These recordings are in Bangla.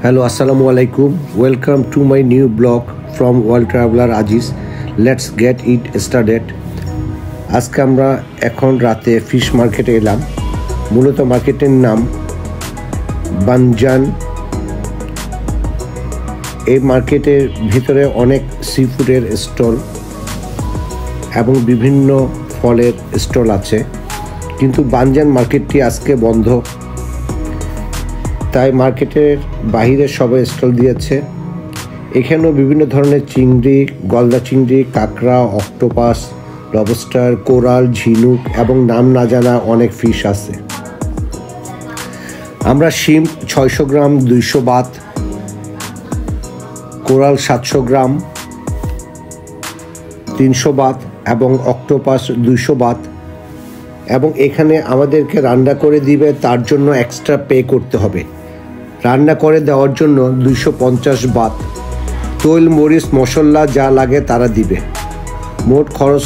Hello, Assalamu alaikum. Welcome to my new blog from World Traveler Aziz. Let's get it started. আজকে আমরা এখন রাতে ফিশ মার্কেটে এলাম। মূলত মার্কেটের নাম বানজান। এই মার্কেটের ভিতরে অনেক সি ফুডের স্টল এবং বিভিন্ন ফলের স্টল আছে, কিন্তু বানজান মার্কেটটি আজকে বন্ধ, তাই মার্কেটের বাইরে সবাই স্টল দিয়েছে। এখানেও বিভিন্ন ধরনের চিংড়ি, গলদা চিংড়ি, কাঁকড়া, অক্টোপাস, লবস্টার, কোরাল, ঝিনুক এবং নাম না জানা অনেক ফিশ আছে। আমরা শিম 600 গ্রাম 200 বাত, কোরাল 700 গ্রাম 300 বাত এবং অক্টোপাস 200 বাত, এবং এখানে আমাদেরকে রান্না করে দিবে, তার জন্য এক্সট্রা পে করতে হবে। রান্না করে দেওয়ার জন্য 250 বাত, তৈল মরিচ মশলা যা লাগে তারা দিবে। মোট খরচ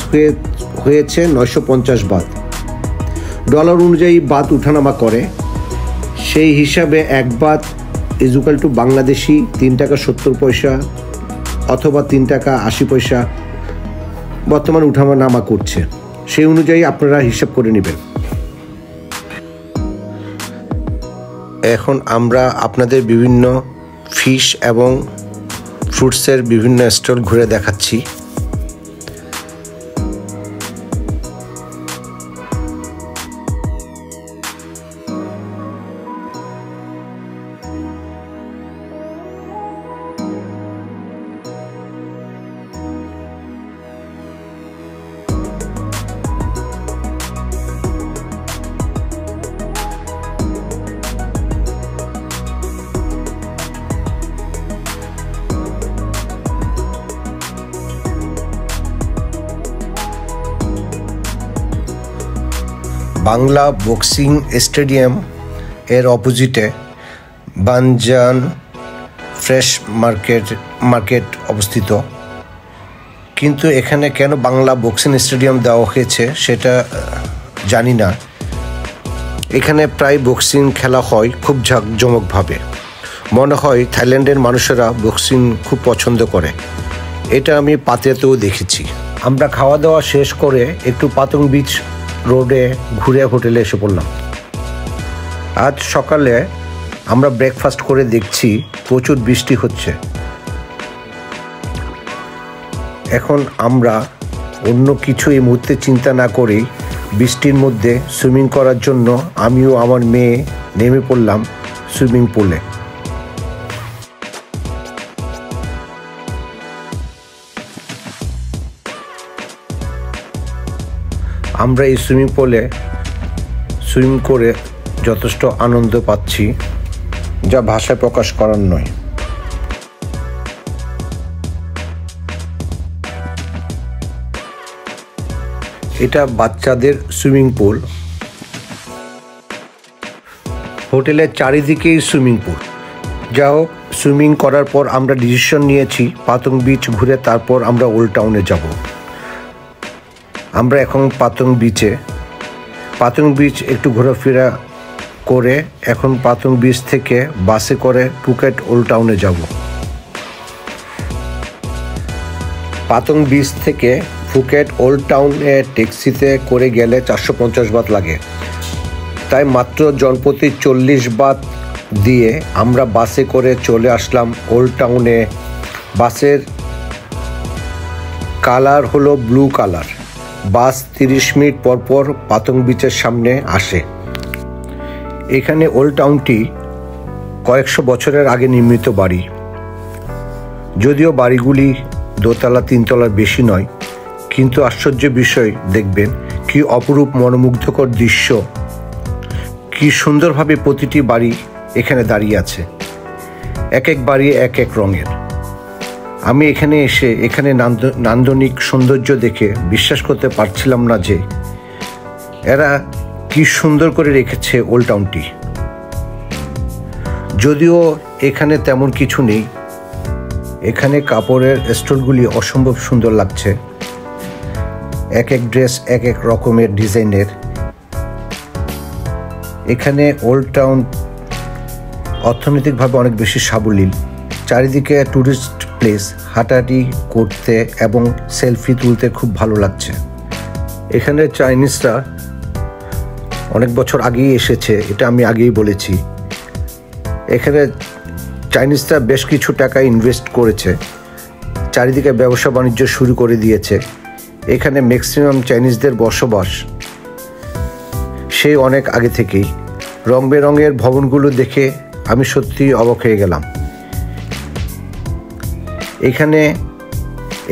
হয়েছে 950 বাত। ডলার অনুযায়ী বাত উঠানামা করে, সেই হিসাবে এক বাত ইজুকাল টু বাংলাদেশি 3 টাকা 70 পয়সা অথবা 3 টাকা 80 পয়সা বর্তমান উঠানামা করছে। সেই অনুযায়ী আপনারা হিসাব করে নেবেন। এখন আমরা আপনাদের বিভিন্ন ফিশ এবং ফ্রুটসের বিভিন্ন স্টল ঘুরে দেখাচ্ছি। বাংলা বক্সিং স্টেডিয়াম এর অপোজিটে বানজান ফ্রেশ মার্কেট অবস্থিত, কিন্তু এখানে কেন বাংলা বক্সিং স্টেডিয়াম দেওয়া হয়েছে সেটা জানি না। এখানে প্রায় বক্সিং খেলা হয় খুব জাঁকজমকভাবে। মনে হয় থাইল্যান্ডের মানুষেরা বক্সিং খুব পছন্দ করে, এটা আমি পাতিয়াতেও দেখেছি। আমরা খাওয়া দাওয়া শেষ করে একটু পাতং বিচ রোডে ঘুরে হোটেলে এসে পড়লাম। আজ সকালে আমরা ব্রেকফাস্ট করে দেখছি প্রচুর বৃষ্টি হচ্ছে। এখন আমরা অন্য কিছু এই মুহূর্তে চিন্তা না করেই বৃষ্টির মধ্যে সুইমিং করার জন্য আমিও আমার মেয়ে নেমে পড়লাম সুইমিং পুলে। আমরা এই সুইমিং পুলে সুইম করে যথেষ্ট আনন্দ পাচ্ছি, যা ভাষায় প্রকাশ করার নয়। এটা বাচ্চাদের সুইমিং পুল। হোটেলের চারিদিকেই সুইমিং পুল। যা হোক, সুইমিং করার পর আমরা ডিসিশন নিয়েছি পাতং বিচ ঘুরে তারপর আমরা ওল্ড টাউনে যাব। আমরা এখন পাতং বিচ একটু ঘোরাফেরা করে এখন পাতং বিচ থেকে বাসে করে ফুকেট ওল্ড টাউনে যাব। পাতং বিচ থেকে ফুকেট ওল্ড টাউনে ট্যাক্সিতে করে গেলে 450 বাত লাগে, তাই মাত্র জনপ্রতি 40 বাত দিয়ে আমরা বাসে করে চলে আসলাম ওল্ড টাউনে। বাসের কালার হলো ব্লু কালার। বাস 30 মিনিট পর পাতং বিচের সামনে আসে। এখানে ওল্ড টাউনটি কয়েকশো বছরের আগে নির্মিত বাড়ি, যদিও বাড়িগুলি দোতলা 3 তলার বেশি নয়, কিন্তু আশ্চর্য বিষয় দেখবেন কি অপরূপ মনোমুগ্ধকর দৃশ্য, কি সুন্দরভাবে প্রতিটি বাড়ি এখানে দাঁড়িয়ে আছে। এক এক বাড়ি এক এক রঙের। আমি এখানে এসে এখানে নান্দনিক সৌন্দর্য দেখে বিশ্বাস করতে পারছিলাম না যে এরা কি সুন্দর করে রেখেছে ওল্ড টাউনটি। যদিও এখানে তেমন কিছু নেই, এখানে কাপড়ের স্টলগুলি অসম্ভব সুন্দর লাগছে। এক এক ড্রেস এক এক রকমের ডিজাইনের। এখানে ওল্ড টাউন অর্থনৈতিকভাবে অনেক বেশি সাবলীল। চারিদিকে ট্যুরিস্ট প্লেস, হাঁটাহাঁটি করতে এবং সেলফি তুলতে খুব ভালো লাগছে। এখানে চাইনিজরা অনেক বছর আগেই এসেছে, এটা আমি আগেই বলেছি। এখানে চাইনিজরা বেশ কিছু টাকা ইনভেস্ট করেছে, চারিদিকে ব্যবসা বাণিজ্য শুরু করে দিয়েছে। এখানে ম্যাক্সিমাম চাইনিজদের বসবাস সেই অনেক আগে থেকেই। রং বেরঙের ভবনগুলো দেখে আমি সত্যি অবাক হয়ে গেলাম। এখানে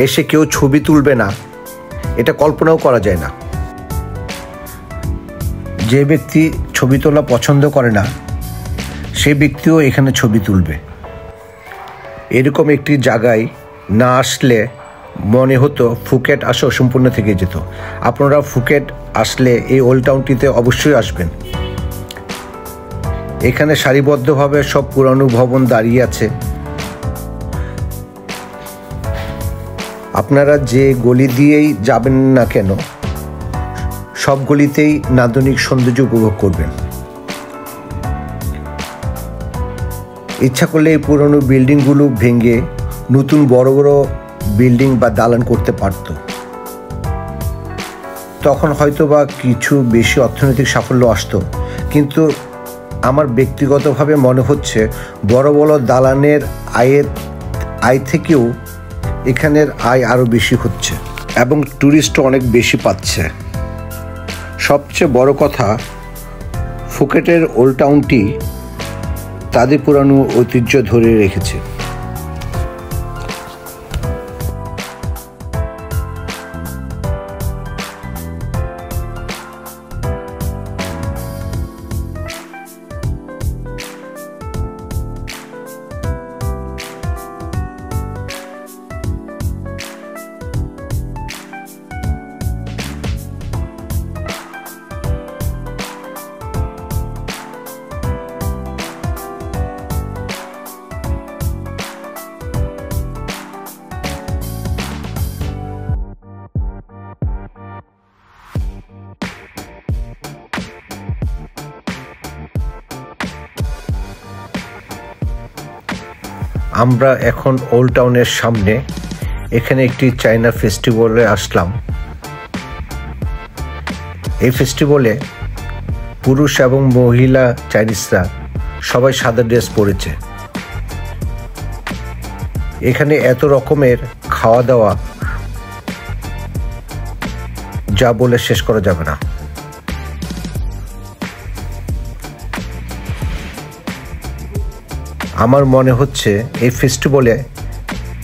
এসে কেউ ছবি তুলবে না, এটা কল্পনাও করা যায় না। যে ব্যক্তি ছবি তোলা পছন্দ করে না, সে ব্যক্তিও এখানে ছবি তুলবে। এরকম একটি জায়গায় না আসলে মনে হতো ফুকেট আসা অসম্পূর্ণ থেকে যেত। আপনারা ফুকেট আসলে এই ওল্ড টাউনটিতে অবশ্যই আসবেন। এখানে সারিবদ্ধভাবে সব পুরানো ভবন দাঁড়িয়ে আছে। আপনারা যে গলি দিয়েই যাবেন না কেন, সব গলিতেই নান্দনিক সৌন্দর্য উপভোগ করবেন। ইচ্ছা করলে এই পুরনো বিল্ডিংগুলো ভেঙে নতুন বড় বড় বিল্ডিং বা দালান করতে পারত। তখন হয়তো বা কিছু বেশি অর্থনৈতিক সাফল্য আসতো, কিন্তু আমার ব্যক্তিগতভাবে মনে হচ্ছে বড় বড় দালানের আয় থেকেও এখানের আয় আরও বেশি হচ্ছে এবং ট্যুরিস্টও অনেক বেশি পাচ্ছে। সবচেয়ে বড় কথা, ফুকেটের ওল্ড টাউনটি তাদের পুরানো ঐতিহ্য ধরে রেখেছে। আমরা এখন ওল্ড টাউনের সামনে, এখানে একটি চায়না ফেস্টিভ্যালে আসলাম। এই ফেস্টিভ্যালে পুরুষ এবং মহিলা চাইনিজরা সবাই সাদা ড্রেস পরেছে। এখানে এত রকমের খাওয়া দাওয়া যা বলে শেষ করা যাবে না। আমার মনে হচ্ছে এই ফেস্টিভ্যালে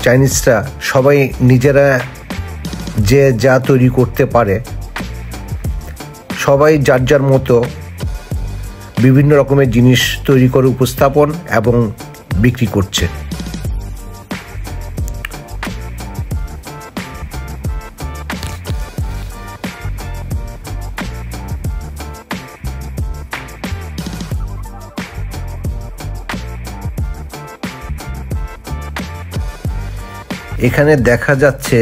চাইনিজরা সবাই নিজেরা যে যা তৈরি করতে পারে, সবাই যার যার মতো বিভিন্ন রকমের জিনিস তৈরি করে উপস্থাপন এবং বিক্রি করছে। এখানে দেখা যাচ্ছে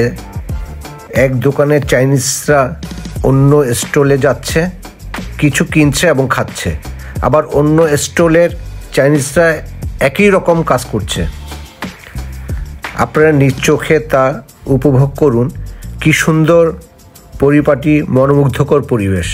এক দোকানে চাইনিজরা অন্য স্টলে যাচ্ছে, কিছু কিনছে এবং খাচ্ছে, আবার অন্য স্টলের চাইনিজরা একই রকম কাজ করছে। আপনারা নিজ চোখে তা উপভোগ করুন। কি সুন্দর পরিপাটি, মনোমুগ্ধকর পরিবেশ।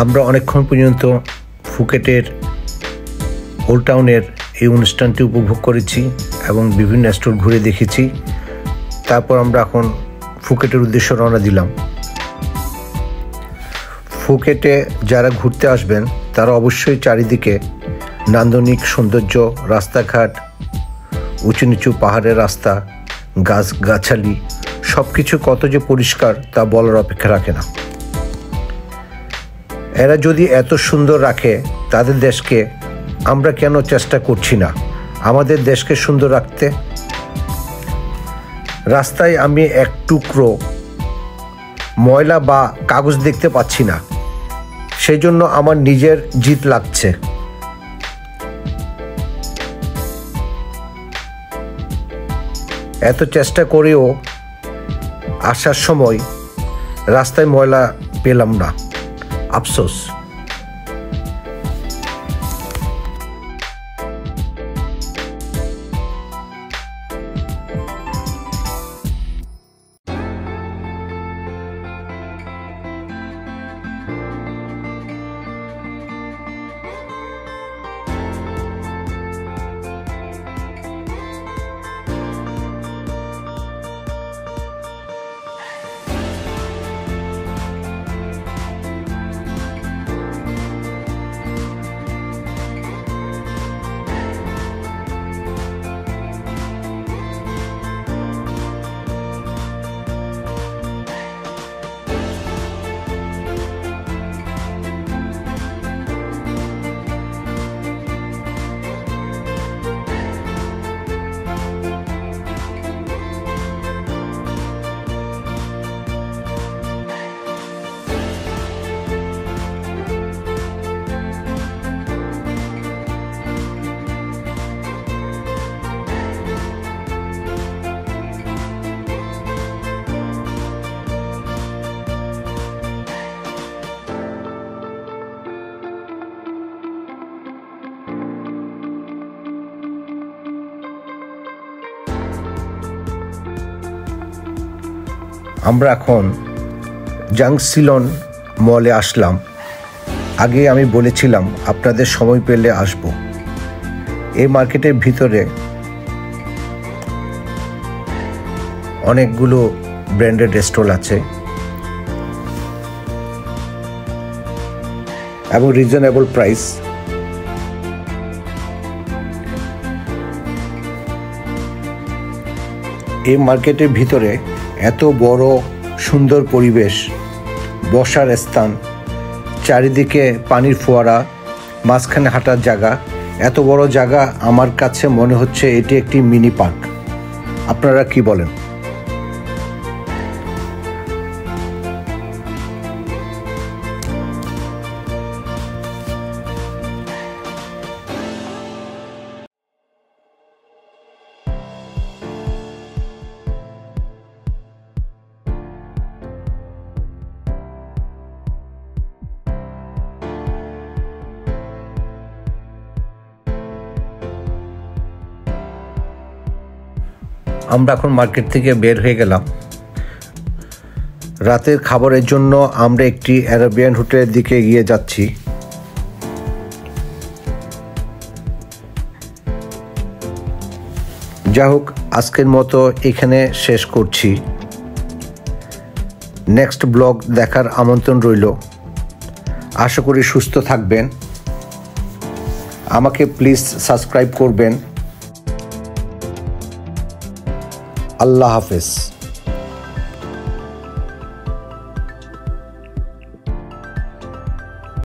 আমরা অনেকক্ষণ পর্যন্ত ফুকেটের ওল্ড টাউনের এই অনুষ্ঠানটি উপভোগ করেছি এবং বিভিন্ন স্টল ঘুরে দেখেছি। তারপর আমরা এখন ফুকেটের উদ্দেশ্যে রওনা দিলাম। ফুকেটে যারা ঘুরতে আসবেন তারা অবশ্যই চারিদিকে নান্দনিক সৌন্দর্য, রাস্তাঘাট, উঁচু নিচু পাহাড়ের রাস্তা, গাছগাছালি সব কিছু কত যে পরিষ্কার তা বলার অপেক্ষা রাখে না। এরা যদি এত সুন্দর রাখে তাদের দেশকে, আমরা কেন চেষ্টা করছি না আমাদের দেশকে সুন্দর রাখতে? রাস্তায় আমি এক টুকরো ময়লা বা কাগজ দেখতে পাচ্ছি না, সেই জন্য আমার নিজের জিত লাগছে। এত চেষ্টা করেও আসার সময় রাস্তায় ময়লা পেলাম না, আফসোস। আমরা এখন জাংসিলন মলে আসলাম। আগে আমি বলেছিলাম আপনাদের সময় পেলে আসব। এই মার্কেটের ভিতরে অনেকগুলো ব্র্যান্ডেড স্টল আছে এবং রিজনেবল প্রাইস। এই মার্কেটের ভিতরে এত বড় সুন্দর পরিবেশ, বসার স্থান, চারিদিকে পানির ফোয়ারা, মাঝখানে হাঁটার জায়গা। এত বড় জায়গা, আমার কাছে মনে হচ্ছে এটি একটি মিনি পার্ক। আপনারা কি বলেন? আমরা এখন মার্কেট থেকে বের হয়ে গেলাম। রাতের খাবারের জন্য আমরা একটি অ্যারাবিয়ান হোটেলের দিকে এগিয়ে যাচ্ছি। যা হোক, আজকের মতো এখানে শেষ করছি। নেক্সট ব্লগ দেখার আমন্ত্রণ রইল। আশা করি সুস্থ থাকবেন। আমাকে প্লিজ সাবস্ক্রাইব করবেন। আল্লাহ হাফেজ।